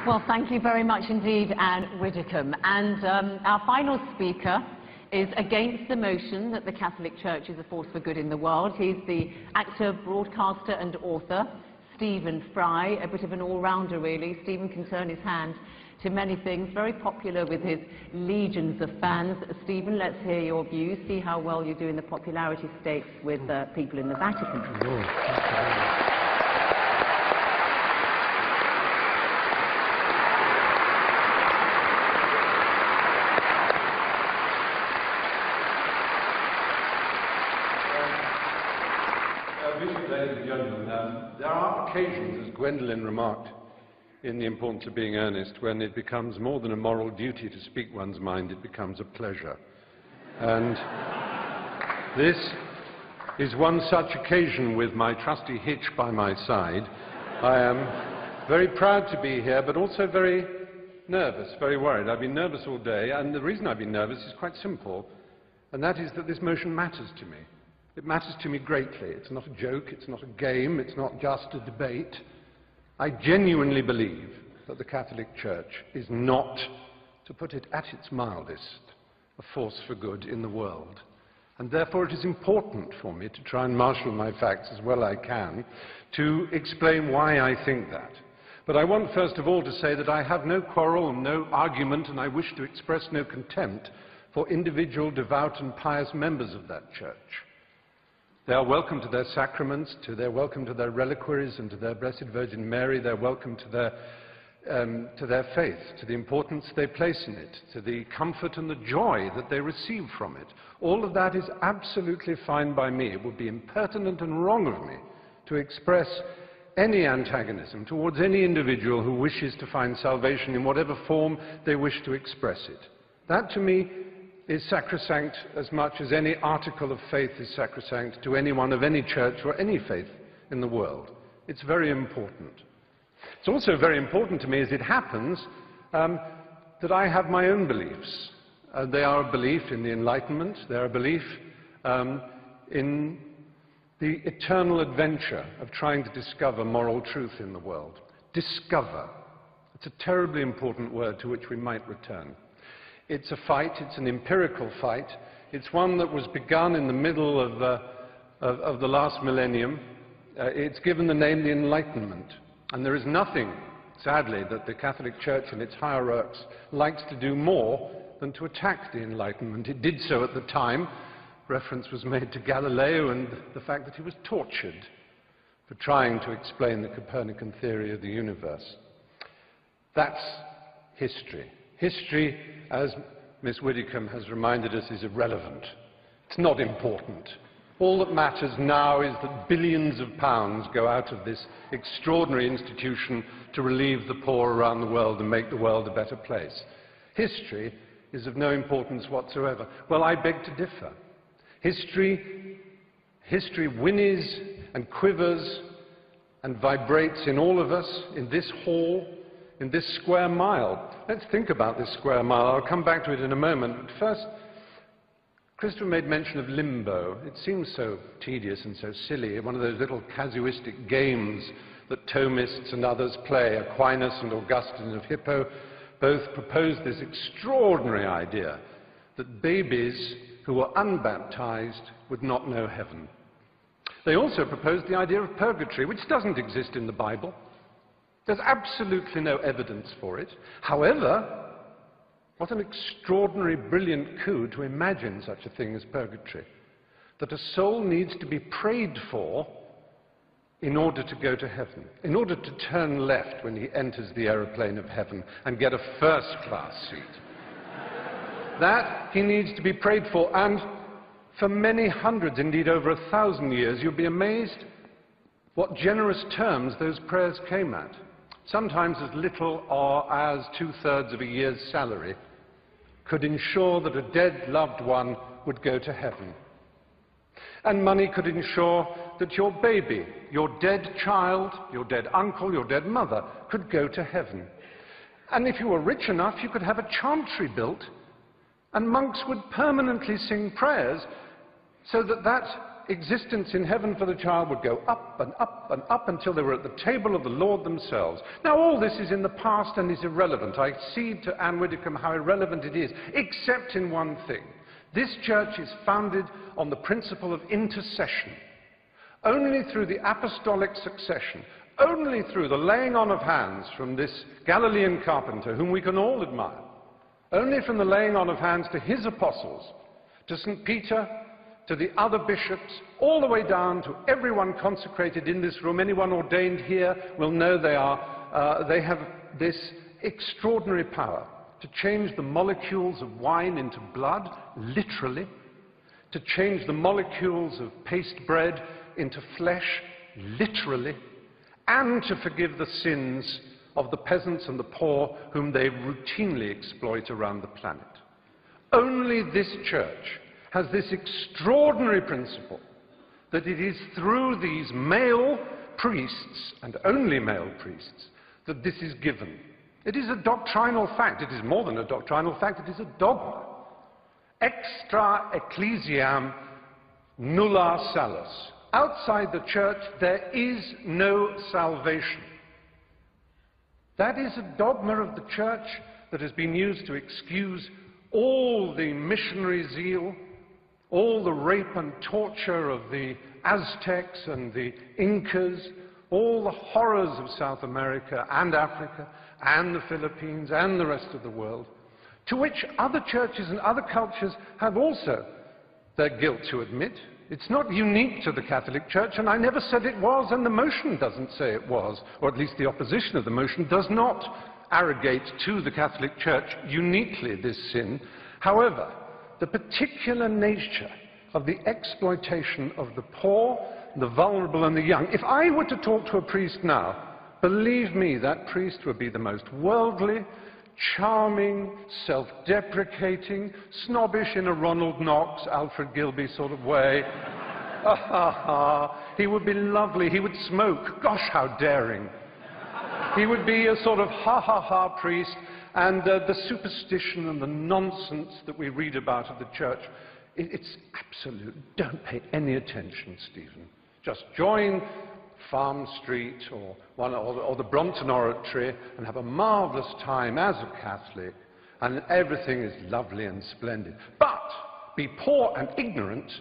Well, thank you very much indeed, Anne Widdicombe. And our final speaker is against the motion that the Catholic Church is a force for good in the world. He's the actor, broadcaster and author, Stephen Fry, a bit of an all-rounder really. Stephen can turn his hand to many things, very popular with his legions of fans. Stephen, let's hear your views, see how well you do in the popularity stakes with people in the Vatican. Ladies and gentlemen, there are occasions, as Gwendolen remarked, in The Importance of Being Earnest, when it becomes more than a moral duty to speak one's mind, it becomes a pleasure. And this is one such occasion with my trusty hitch by my side. I am very proud to be here, but also very nervous, very worried. I've been nervous all day, and the reason I've been nervous is quite simple, and that is that this motion matters to me. It matters to me greatly. It's not a joke, it's not a game, it's not just a debate. I genuinely believe that the Catholic Church is not, to put it at its mildest, a force for good in the world. And therefore it is important for me to try and marshal my facts as well I can to explain why I think that. But I want first of all to say that I have no quarrel, no argument, and I wish to express no contempt for individual devout and pious members of that church. They are welcome to their sacraments, they're welcome to their reliquaries and to their Blessed Virgin Mary. They're welcome to their faith, to the importance they place in it, to the comfort and the joy that they receive from it. All of that is absolutely fine by me. It would be impertinent and wrong of me to express any antagonism towards any individual who wishes to find salvation in whatever form they wish to express it. That, to me, is sacrosanct as much as any article of faith is sacrosanct to anyone of any church or any faith in the world. It's very important. It's also very important to me, as it happens, that I have my own beliefs. They are a belief in the Enlightenment. They are a belief in the eternal adventure of trying to discover moral truth in the world. Discover. It's a terribly important word to which we might return. It's a fight, it's an empirical fight. It's one that was begun in the middle of the last millennium. It's given the name the Enlightenment. And there is nothing, sadly, that the Catholic Church and its hierarchs likes to do more than to attack the Enlightenment. It did so at the time. Reference was made to Galileo and the fact that he was tortured for trying to explain the Copernican theory of the universe. That's history. History, as Miss Widdicombe has reminded us, is irrelevant. It's not important. All that matters now is that billions of pounds go out of this extraordinary institution to relieve the poor around the world and make the world a better place. History is of no importance whatsoever. Well, I beg to differ. History whinnies and quivers and vibrates in all of us, in this hall, in this square mile. Let's think about this square mile. I'll come back to it in a moment. But first, Christopher made mention of limbo. It seems so tedious and so silly, one of those little casuistic games that Thomists and others play. Aquinas and Augustine of Hippo both proposed this extraordinary idea that babies who were unbaptized would not know heaven. They also proposed the idea of purgatory, which doesn't exist in the Bible. There's absolutely no evidence for it. However, what an extraordinary, brilliant coup to imagine such a thing as purgatory. That a soul needs to be prayed for in order to go to heaven, in order to turn left when he enters the aeroplane of heaven and get a first-class seat. That he needs to be prayed for, and for many hundreds, indeed over 1,000 years, you'll be amazed what generous terms those prayers came at. Sometimes as little or as 2/3 of a year's salary could ensure that a dead loved one would go to heaven. And money could ensure that your baby, your dead child, your dead uncle, your dead mother could go to heaven. And if you were rich enough, you could have a chantry built, and monks would permanently sing prayers so that that existence in heaven for the child would go up and up and up until they were at the table of the Lord themselves. Now, all this is in the past and is irrelevant. I cede to Anne Widdecombe how irrelevant it is, except in one thing. This church is founded on the principle of intercession. Only through the apostolic succession, only through the laying on of hands from this Galilean carpenter, whom we can all admire, only from the laying on of hands to his apostles, to St. Peter, to the other bishops, all the way down to everyone consecrated in this room. Anyone ordained here will know they have this extraordinary power to change the molecules of wine into blood, literally, to change the molecules of paste bread into flesh, literally, and to forgive the sins of the peasants and the poor whom they routinely exploit around the planet. Only this church has this extraordinary principle that it is through these male priests, and only male priests, that this is given. It is a doctrinal fact. It is more than a doctrinal fact. It is a dogma. Extra ecclesiam nulla salus. Outside the church, there is no salvation. That is a dogma of the church that has been used to excuse all the missionary zeal, all the rape and torture of the Aztecs and the Incas, all the horrors of South America and Africa and the Philippines and the rest of the world, to which other churches and other cultures have also their guilt to admit. It's not unique to the Catholic Church, and I never said it was, and the motion doesn't say it was, or at least the opposition of the motion does not arrogate to the Catholic Church uniquely this sin. However, the particular nature of the exploitation of the poor, the vulnerable, and the young. If I were to talk to a priest now, believe me, that priest would be the most worldly, charming, self-deprecating, snobbish in a Ronald Knox, Alfred Gilby sort of way. He would be lovely. He would smoke. Gosh, how daring. He would be a sort of ha-ha-ha priest, and the superstition and the nonsense that we read about of the church, it's absolute. Don't pay any attention, Stephen. Just join Farm Street or the Brompton Oratory and have a marvellous time as a Catholic, and everything is lovely and splendid. But be poor and ignorant,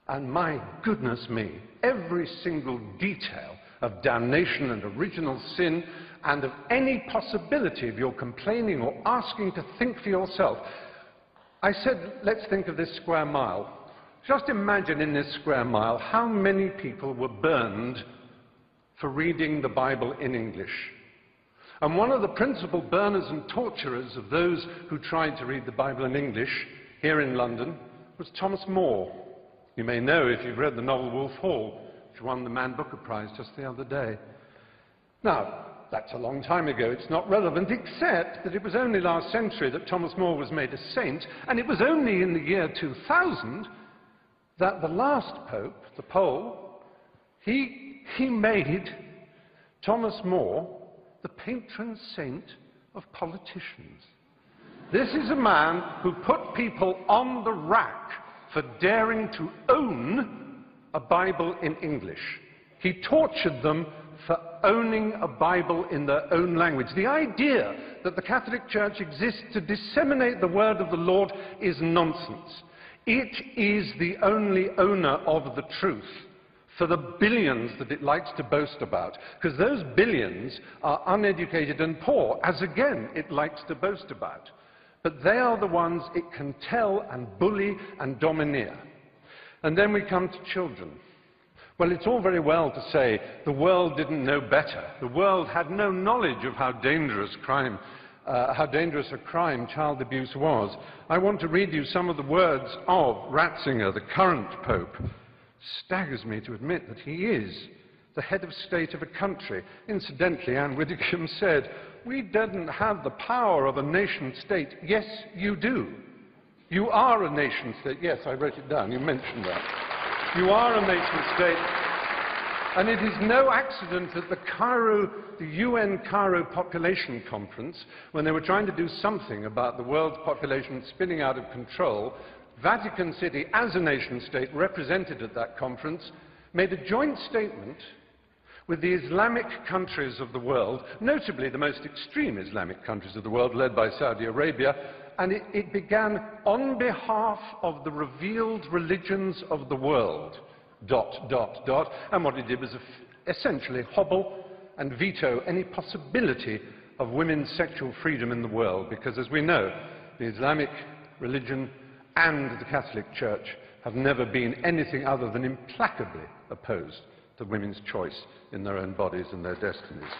and my goodness me, every single detail of damnation and original sin and of any possibility of your complaining or asking to think for yourself. I said, let's think of this square mile. Just imagine in this square mile how many people were burned for reading the Bible in English. And one of the principal burners and torturers of those who tried to read the Bible in English here in London was Thomas More. You may know if you've read the novel Wolf Hall, which won the Man Booker Prize just the other day. Now, that's a long time ago. It's not relevant, except that it was only last century that Thomas More was made a saint, and it was only in the year 2000 that the last pope, the Pole, he made Thomas More the patron saint of politicians. This is a man who put people on the rack for daring to own a Bible in English. He tortured them for owning a Bible in their own language. The idea that the Catholic Church exists to disseminate the word of the Lord is nonsense. It is the only owner of the truth for the billions that it likes to boast about, because those billions are uneducated and poor, as again it likes to boast about. But they are the ones it can tell and bully and domineer. And then we come to children. Well, it's all very well to say the world didn't know better. The world had no knowledge of how dangerous a crime child abuse was. I want to read you some of the words of Ratzinger, the current Pope. Staggers me to admit that he is the head of state of a country. Incidentally, Anne Widdecombe said, "We didn't have the power of a nation-state." Yes, you do. You are a nation-state. Yes, I wrote it down. You mentioned that. You are a nation-state. And it is no accident that the UN Cairo Population Conference, when they were trying to do something about the world's population spinning out of control, Vatican City, as a nation-state represented at that conference, made a joint statement with the Islamic countries of the world, notably the most extreme Islamic countries of the world, led by Saudi Arabia, and it began, on behalf of the revealed religions of the world, ... And what it did was essentially hobble and veto any possibility of women's sexual freedom in the world, because as we know, the Islamic religion and the Catholic Church have never been anything other than implacably opposed to women's choice in their own bodies and their destinies.